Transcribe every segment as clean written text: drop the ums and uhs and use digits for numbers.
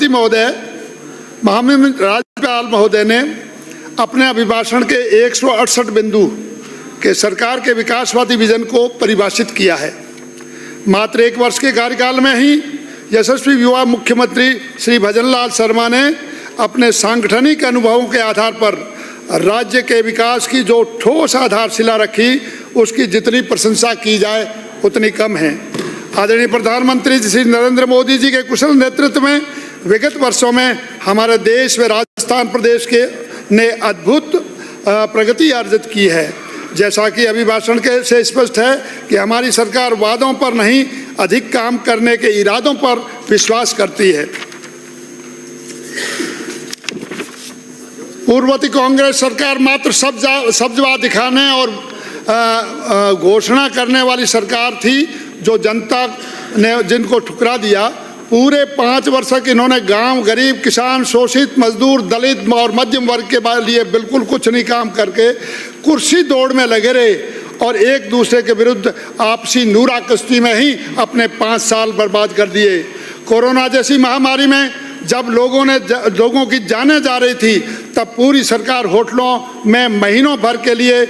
राष्ट्रपति महोदय महामहिम राज्यपाल महोदय ने अपने अभिभाषण के 168 बिंदु के सरकार के विकासवादी विजन को परिभाषित किया है। मात्र 1 वर्ष के कार्यकाल में ही यशस्वी युवा मुख्यमंत्री श्री भजनलाल शर्मा ने अपने सांगठनिक अनुभवों के आधार पर राज्य के विकास की जो ठोस आधारशिला रखी, उसकी जितनी प्रशंसा की जाए उतनी कम है। आदरणीय प्रधानमंत्री श्री नरेंद्र मोदी जी के कुशल नेतृत्व में विगत वर्षों में हमारे देश व राजस्थान प्रदेश के ने अद्भुत प्रगति अर्जित की है। जैसा कि अभिभाषण के से स्पष्ट है कि हमारी सरकार वादों पर नहीं, अधिक काम करने के इरादों पर विश्वास करती है। पूर्ववर्ती कांग्रेस सरकार मात्र सब्जवा दिखाने और घोषणा करने वाली सरकार थी, जो जनता ने जिनको ठुकरा दिया। पूरे 5 वर्ष तक इन्होंने गांव, गरीब, किसान, शोषित, मजदूर, दलित और मध्यम वर्ग के लिए बिल्कुल कुछ नहीं काम करके कुर्सी दौड़ में लगे रहे और एक दूसरे के विरुद्ध आपसी नूरा कश्ती में ही अपने 5 साल बर्बाद कर दिए। कोरोना जैसी महामारी में जब लोगों की जानें जा रही थी, तब पूरी सरकार होटलों में महीनों भर के लिए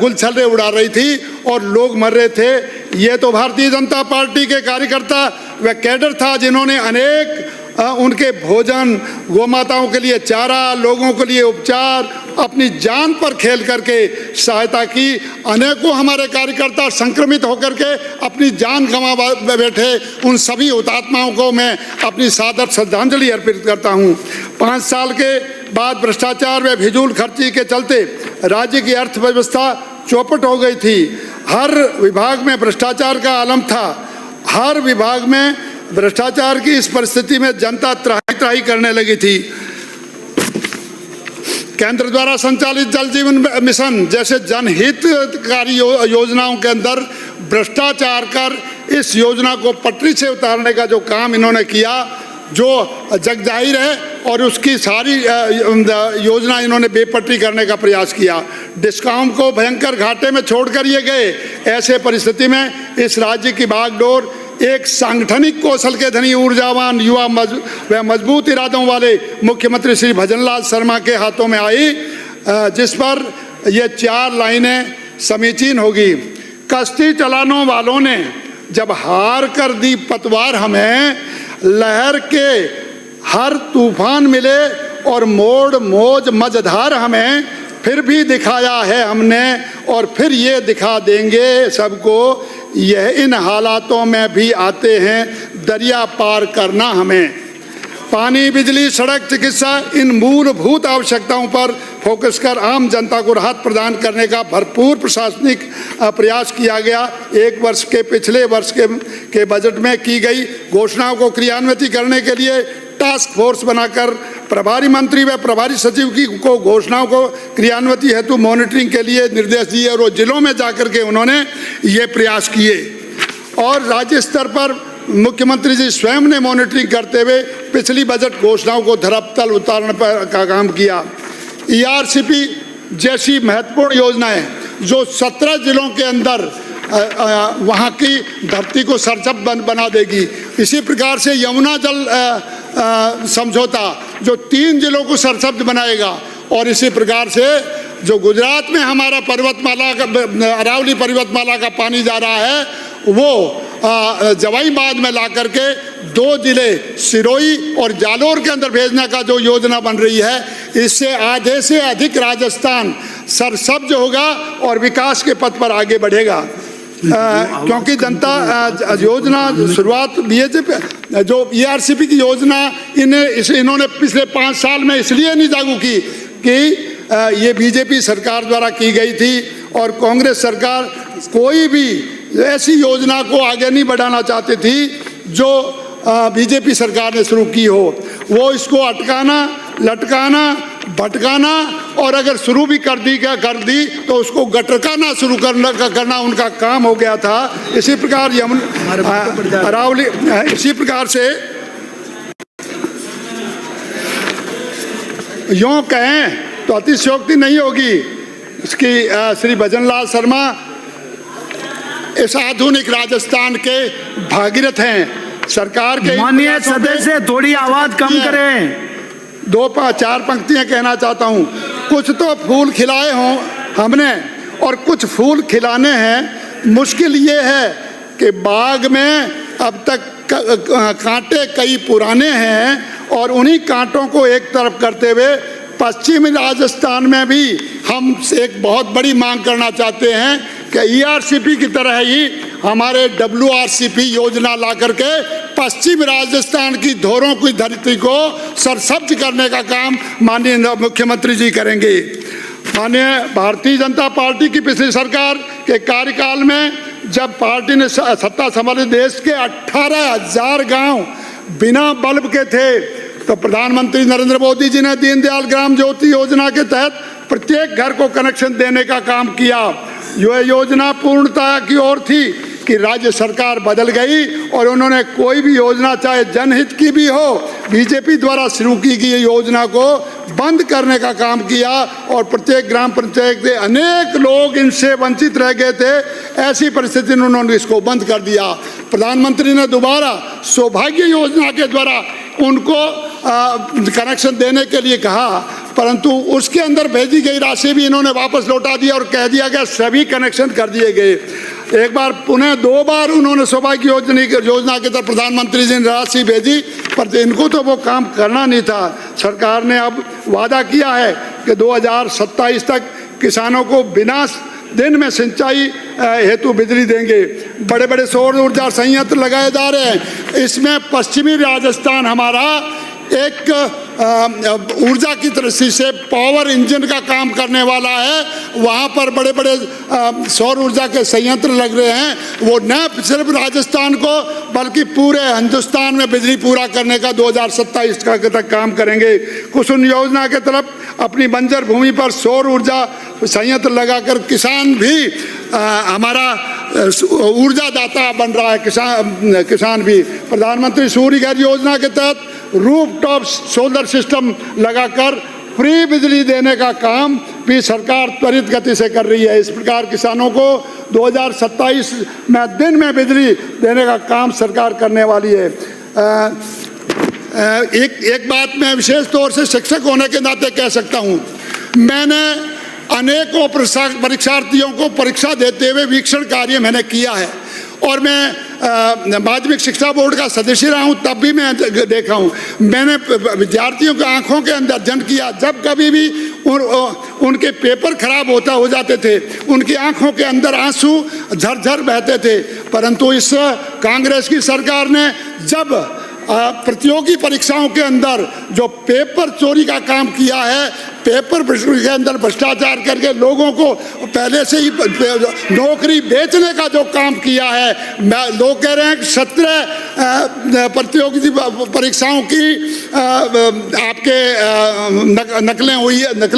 गुलछर्रे उड़ा रही थी और लोग मर रहे थे। ये तो भारतीय जनता पार्टी के कार्यकर्ता व कैडर था, जिन्होंने अनेक उनके भोजन, गोमाताओं के लिए चारा, लोगों के लिए उपचार, अपनी जान पर खेल करके सहायता की। अनेकों हमारे कार्यकर्ता संक्रमित होकर के अपनी जान गंवा बैठे। उन सभी हुतात्माओं को मैं अपनी सादर श्रद्धांजलि अर्पित करता हूँ। 5 साल के बाद भ्रष्टाचार व फिजूल खर्ची के चलते राज्य की अर्थव्यवस्था चौपट हो गई थी। हर विभाग में भ्रष्टाचार का आलम था। हर विभाग में भ्रष्टाचार की इस परिस्थिति में जनता त्राही करने लगी थी। केंद्र द्वारा संचालित जल जीवन मिशन जैसे जनहितकारी योजनाओं के अंदर भ्रष्टाचार कर इस योजना को पटरी से उतारने का जो काम इन्होंने किया, जो जग जाहिर है, और उसकी सारी योजना इन्होंने बेपटरी करने का प्रयास किया। डिस्कॉम को भयंकर घाटे में छोड़कर ये गए। ऐसे परिस्थिति में इस राज्य की बागडोर एक सांगठनिक कौशल के धनी, ऊर्जावान, युवा व मजबूत इरादों वाले मुख्यमंत्री श्री भजनलाल शर्मा के हाथों में आई, जिस पर ये 4 लाइनें समीचीन होगी। कश्ती चलाने वालों ने जब हार कर दी पतवार हमें, लहर के हर तूफान मिले और मोड़ मौज मझधार हमें, फिर भी दिखाया है हमने और फिर ये दिखा देंगे सबको। यह इन हालातों में भी आते हैं, दरिया पार करना हमें। पानी, बिजली, सड़क, चिकित्सा, इन मूलभूत आवश्यकताओं पर फोकस कर आम जनता को राहत प्रदान करने का भरपूर प्रशासनिक प्रयास किया गया। 1 वर्ष के पिछले वर्ष के बजट में की गई घोषणाओं को क्रियान्वित करने के लिए टास्क फोर्स बनाकर प्रभारी मंत्री व प्रभारी सचिव को घोषणाओं को क्रियान्वित हेतु मॉनिटरिंग के लिए निर्देश दिए और वो जिलों में जाकर के उन्होंने ये प्रयास किए। और राज्य स्तर पर मुख्यमंत्री जी स्वयं ने मॉनिटरिंग करते हुए पिछली बजट घोषणाओं को धरातल उतारने पर का काम किया। ERCP जैसी महत्वपूर्ण योजनाएं जो 17 जिलों के अंदर वहाँ की धरती को सरसब्ज बना देगी। इसी प्रकार से यमुना जल समझौता जो 3 जिलों को सरसब्ज बनाएगा। और इसी प्रकार से जो गुजरात में हमारा पर्वतमाला का, अरावली पर्वतमाला का पानी जा रहा है, वो जवाईबाद में ला करके 2 जिले सिरोही और जालोर के अंदर भेजने का जो योजना बन रही है, इससे आधे से अधिक राजस्थान सरसब्ज होगा और विकास के पथ पर आगे बढ़ेगा। क्योंकि जनता योजना शुरुआत बीजेपी जो ERCP की योजना इन्होंने पिछले 5 साल में इसलिए नहीं लागू की कि ये बीजेपी सरकार द्वारा की गई थी और कांग्रेस सरकार कोई भी ऐसी योजना को आगे नहीं बढ़ाना चाहती थी जो बीजेपी सरकार ने शुरू की हो। वो इसको अटकाना, लटकाना, भटकाना और अगर शुरू भी कर दी तो उसको गटरकाना शुरू करना उनका काम हो गया था। इसी प्रकार अरावली, इसी प्रकार से यूँ कहें तो अतिशयोक्ति नहीं होगी इसकी। श्री भजनलाल शर्मा इस आधुनिक राजस्थान के भागीरथ हैं। सरकार के माननीय सदस्य थोड़ी आवाज कम करें। चार पंक्तियां कहना चाहता हूं। कुछ तो फूल खिलाए हों हमने और कुछ फूल खिलाने हैं। मुश्किल ये है कि बाग में अब तक कांटे कई पुराने हैं और उन्हीं कांटों को एक तरफ करते हुए पश्चिमी राजस्थान में भी हम एक बहुत बड़ी मांग करना चाहते हैं कि ईआरसीपी की तरह ही हमारे WRCP योजना ला करके पश्चिम राजस्थान की धोरों की धरती को सरसब्ज करने का काम माननीय मुख्यमंत्री जी करेंगे। माननीय भारतीय जनता पार्टी की पिछली सरकार के कार्यकाल में जब पार्टी ने सत्ता संभाली, देश के 18,000 गांव बिना बल्ब के थे, तो प्रधानमंत्री नरेंद्र मोदी जी ने दीनदयाल ग्राम ज्योति योजना के तहत प्रत्येक घर को कनेक्शन देने का काम किया। यह योजना पूर्णता की ओर थी कि राज्य सरकार बदल गई और उन्होंने कोई भी योजना चाहे जनहित की भी हो, बीजेपी द्वारा शुरू की गई योजना को बंद करने का काम किया और प्रत्येक ग्राम पंचायत के अनेक लोग इनसे वंचित रह गए थे। ऐसी परिस्थिति में उन्होंने इसको बंद कर दिया। प्रधानमंत्री ने दोबारा सौभाग्य योजना के द्वारा उनको कनेक्शन देने के लिए कहा, परंतु उसके अंदर भेजी गई राशि भी इन्होंने वापस लौटा दिया और कह दिया गया सभी कनेक्शन कर दिए गए। एक बार पुनः 2 बार उन्होंने सौभाग्य योजना के तहत प्रधानमंत्री जी ने राशि भेजी, पर इनको तो वो काम करना नहीं था। सरकार ने अब वादा किया है कि 2027 तक किसानों को बिना दिन में सिंचाई हेतु बिजली देंगे। बड़े बड़े सौर ऊर्जा संयंत्र लगाए जा रहे हैं। इसमें पश्चिमी राजस्थान हमारा एक ऊर्जा की दृष्टि से पावर इंजन का काम करने वाला है। वहाँ पर बड़े बड़े सौर ऊर्जा के संयंत्र लग रहे हैं। वो न सिर्फ राजस्थान को बल्कि पूरे हिंदुस्तान में बिजली पूरा करने का 2027 तक काम करेंगे। कुसुम योजना के तरफ अपनी बंजर भूमि पर सौर ऊर्जा संयंत्र लगाकर किसान भी हमारा ऊर्जा दाता बन रहा है। किसान भी प्रधानमंत्री सूर्य घर योजना के तहत रूफटॉप सोलर सिस्टम लगाकर फ्री बिजली देने का काम भी सरकार त्वरित गति से कर रही है। इस प्रकार किसानों को 2027 में दिन में बिजली देने का काम सरकार करने वाली है। एक बात मैं विशेष तौर से शिक्षक होने के नाते कह सकता हूँ, मैंने अनेकों परीक्षार्थियों को परीक्षा देते हुए वीक्षण कार्य मैंने किया है और मैं माध्यमिक शिक्षा बोर्ड का सदस्य रहा हूँ, तब भी मैं देखा हूँ। मैंने विद्यार्थियों की आंखों के अंदर अध्ययन किया। जब कभी भी उनके पेपर खराब हो जाते थे, उनकी आंखों के अंदर आंसू झरझर बहते थे। परंतु इस कांग्रेस की सरकार ने जब प्रतियोगी परीक्षाओं के अंदर जो पेपर चोरी का काम किया है, पेपर के अंदर भ्रष्टाचार करके लोगों को पहले से ही नौकरी बेचने का जो काम किया है, लोग कह रहे हैं कि 17 प्रतियोगी परीक्षाओं की आपके नकलें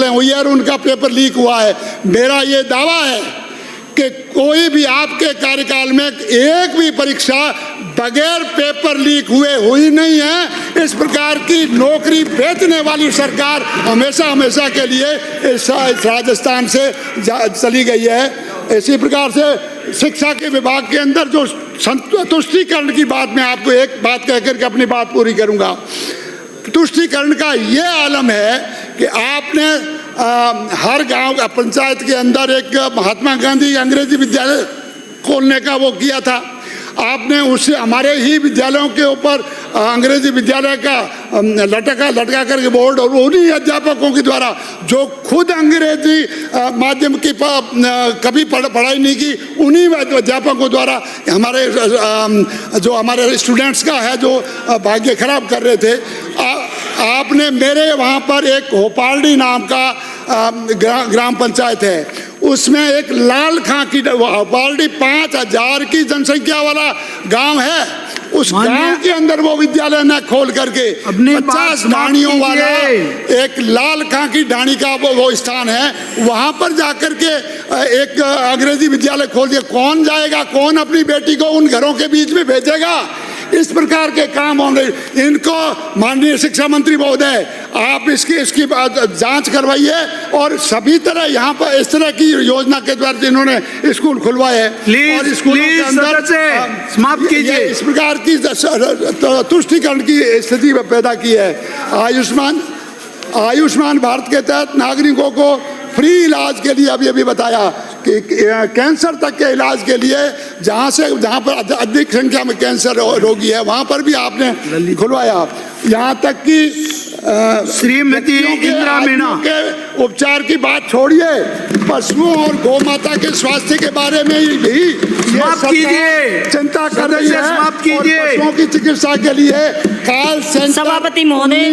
हुई है और उनका पेपर लीक हुआ है। मेरा ये दावा है कि कोई भी आपके कार्यकाल में एक भी परीक्षा बगैर पेपर लीक हुए हुई नहीं है। इस प्रकार की नौकरी बेचने वाली सरकार हमेशा के लिए इस राजस्थान से चली गई है। इसी प्रकार से शिक्षा के विभाग के अंदर जो तुष्टीकरण की बात, मैं आपको एक बात कहकर के अपनी बात पूरी करूंगा। तुष्टीकरण का ये आलम है कि आपने हर गांव का पंचायत के अंदर एक महात्मा गांधी अंग्रेजी विद्यालय खोलने का वो किया था। आपने उससे हमारे ही विद्यालयों के ऊपर अंग्रेजी विद्यालय का लटका करके बोर्ड, और उन्हीं अध्यापकों के द्वारा जो खुद अंग्रेजी माध्यम की कभी पढ़ाई नहीं की, उन्हीं अध्यापकों द्वारा हमारे स्टूडेंट्स का है जो भाग्य खराब कर रहे थे। आपने मेरे वहाँ पर एक होपालडी नाम का ग्राम पंचायत है, उसमें एक लाल खां की होपालडी 5000 की जनसंख्या वाला गांव है। उस गांव के अंदर वो विद्यालय न खोल करके 50 डाणियों वाला एक लाल खां की डाणी का वो स्थान है, वहां पर जाकर के एक अंग्रेजी विद्यालय खोल दिया। कौन जाएगा, कौन अपनी बेटी को उन घरों के बीच में भेजेगा? इस प्रकार के काम हो रहे। इनको माननीय शिक्षा मंत्री महोदय, आप इसकी जांच करवाइए और सभी तरह यहाँ पर इस तरह की योजना के द्वारा जिन्होंने स्कूल खुलवाए प्लीज और स्कूलों के अंदर समाप्त कीजिए। इस प्रकार की तुष्टिकरण की स्थिति पैदा की है। आयुष्मान भारत के तहत नागरिकों को फ्री इलाज के लिए अभी बताया कि कैंसर तक के इलाज के लिए जहां पर अधिक संख्या में कैंसर रोगी है वहां पर भी आपने खुलवाया। यहाँ तक कि श्रीमती इंदिरा मीणा के उपचार की बात छोड़िए, पशुओं और गौ माता के स्वास्थ्य के बारे में भी समाप्त कीजिए। चिंता कर रही है। समाप्त कीजिए। पशुओं की चिकित्सा के लिए कॉल सेंटर सभापति महोदय